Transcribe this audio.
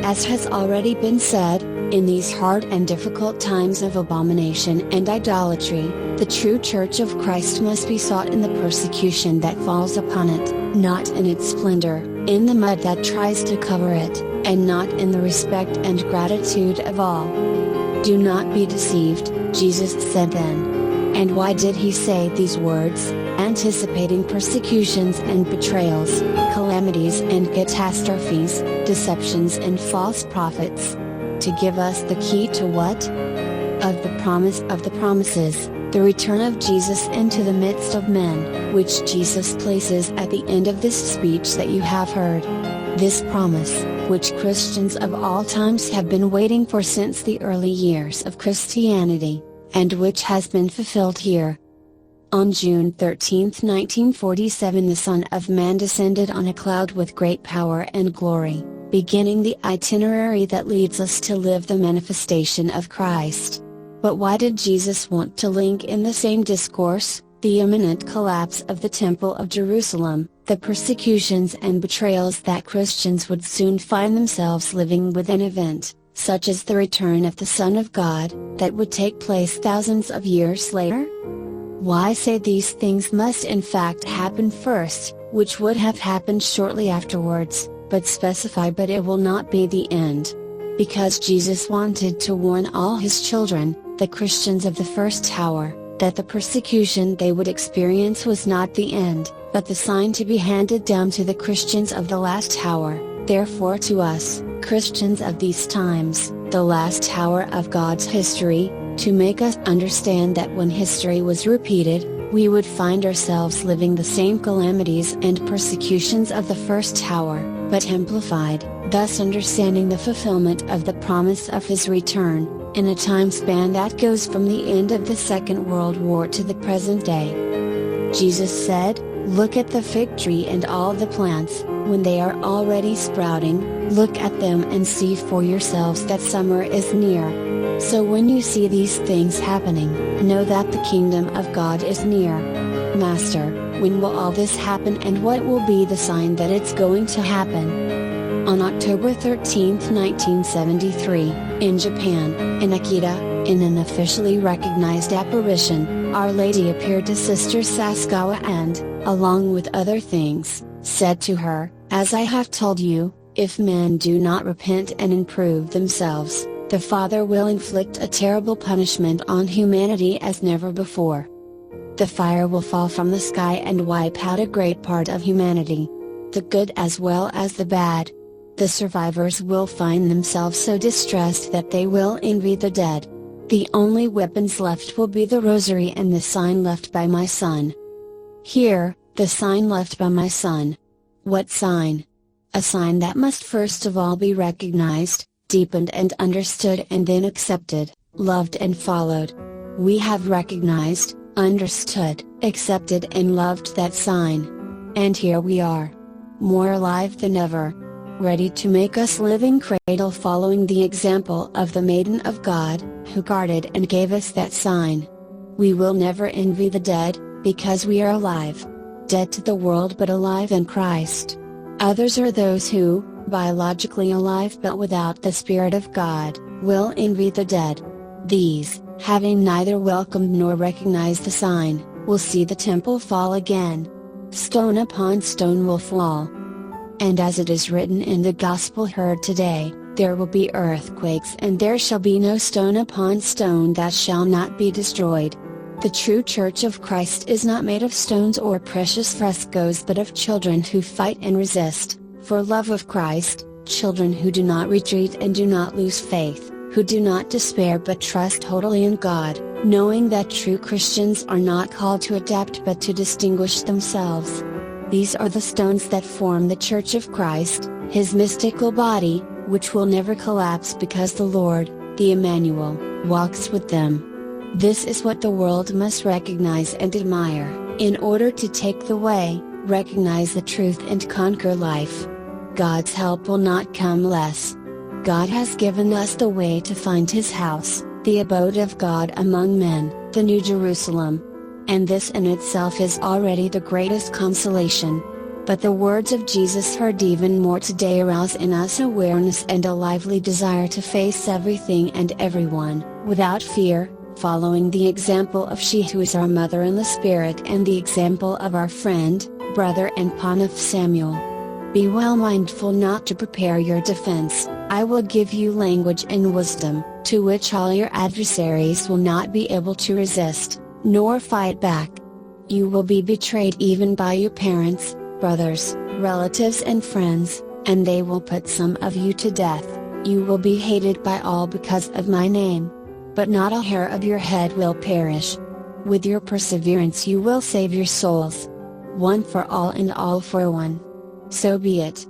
As has already been said, in these hard and difficult times of abomination and idolatry, the true Church of Christ must be sought in the persecution that falls upon it, not in its splendor, in the mud that tries to cover it, and not in the respect and gratitude of all. Do not be deceived, Jesus said then. And why did he say these words, anticipating persecutions and betrayals, calamities and catastrophes, deceptions and false prophets? To give us the key to what? Of the promise of the promises, the return of Jesus into the midst of men, which Jesus places at the end of this speech that you have heard. This promise, which Christians of all times have been waiting for since the early years of Christianity, and which has been fulfilled here. On June 13, 1947, the Son of Man descended on a cloud with great power and glory, beginning the itinerary that leads us to live the manifestation of Christ. But why did Jesus want to link in the same discourse, the imminent collapse of the Temple of Jerusalem, the persecutions and betrayals that Christians would soon find themselves living with, an event, such as the return of the Son of God, that would take place thousands of years later? Why say these things must in fact happen first, which would have happened shortly afterwards, but specify but it will not be the end? Because Jesus wanted to warn all his children, the Christians of the first hour, that the persecution they would experience was not the end, but the sign to be handed down to the Christians of the last hour, therefore to us, Christians of these times, the last hour of God's history, to make us understand that when history was repeated, we would find ourselves living the same calamities and persecutions of the first hour, but amplified, thus understanding the fulfillment of the promise of his return, in a time span that goes from the end of the Second World War to the present day. Jesus said, "Look at the fig tree and all the plants, when they are already sprouting, look at them and see for yourselves that summer is near. So when you see these things happening, know that the kingdom of God is near." Master, when will all this happen and what will be the sign that it's going to happen? On October 13, 1973, in Japan, in Akita, in an officially recognized apparition, Our Lady appeared to Sister Sasakawa and, along with other things, said to her, "As I have told you, if men do not repent and improve themselves, the Father will inflict a terrible punishment on humanity as never before. The fire will fall from the sky and wipe out a great part of humanity. The good as well as the bad. The survivors will find themselves so distressed that they will envy the dead. The only weapons left will be the rosary and the sign left by my Son." Here, the sign left by my Son. What sign? A sign that must first of all be recognized, deepened and understood and then accepted, loved and followed. We have recognized, understood, accepted and loved that sign. And here we are. More alive than ever. Ready to make us living cradle following the example of the Maiden of God, who guarded and gave us that sign. We will never envy the dead, because we are alive. Dead to the world but alive in Christ. Others are those who, biologically alive but without the Spirit of God, will envy the dead. These, having neither welcomed nor recognized the sign, will see the temple fall again. Stone upon stone will fall. And as it is written in the Gospel heard today, there will be earthquakes and there shall be no stone upon stone that shall not be destroyed. The true Church of Christ is not made of stones or precious frescoes but of children who fight and resist, for love of Christ, children who do not retreat and do not lose faith, who do not despair but trust totally in God, knowing that true Christians are not called to adapt but to distinguish themselves. These are the stones that form the Church of Christ, His mystical body, which will never collapse because the Lord, the Emmanuel, walks with them. This is what the world must recognize and admire, in order to take the way, recognize the truth and conquer life. God's help will not come less. God has given us the way to find His house, the abode of God among men, the New Jerusalem. And this in itself is already the greatest consolation. But the words of Jesus heard even more today arouse in us awareness and a lively desire to face everything and everyone, without fear, following the example of she who is our mother in the spirit and the example of our friend, brother and Pontiff Samuel. Be well mindful not to prepare your defense. I will give you language and wisdom, to which all your adversaries will not be able to resist, nor fight back. You will be betrayed even by your parents, brothers, relatives and friends, and they will put some of you to death. You will be hated by all because of my name. But not a hair of your head will perish. With your perseverance you will save your souls. One for all and all for one. So be it.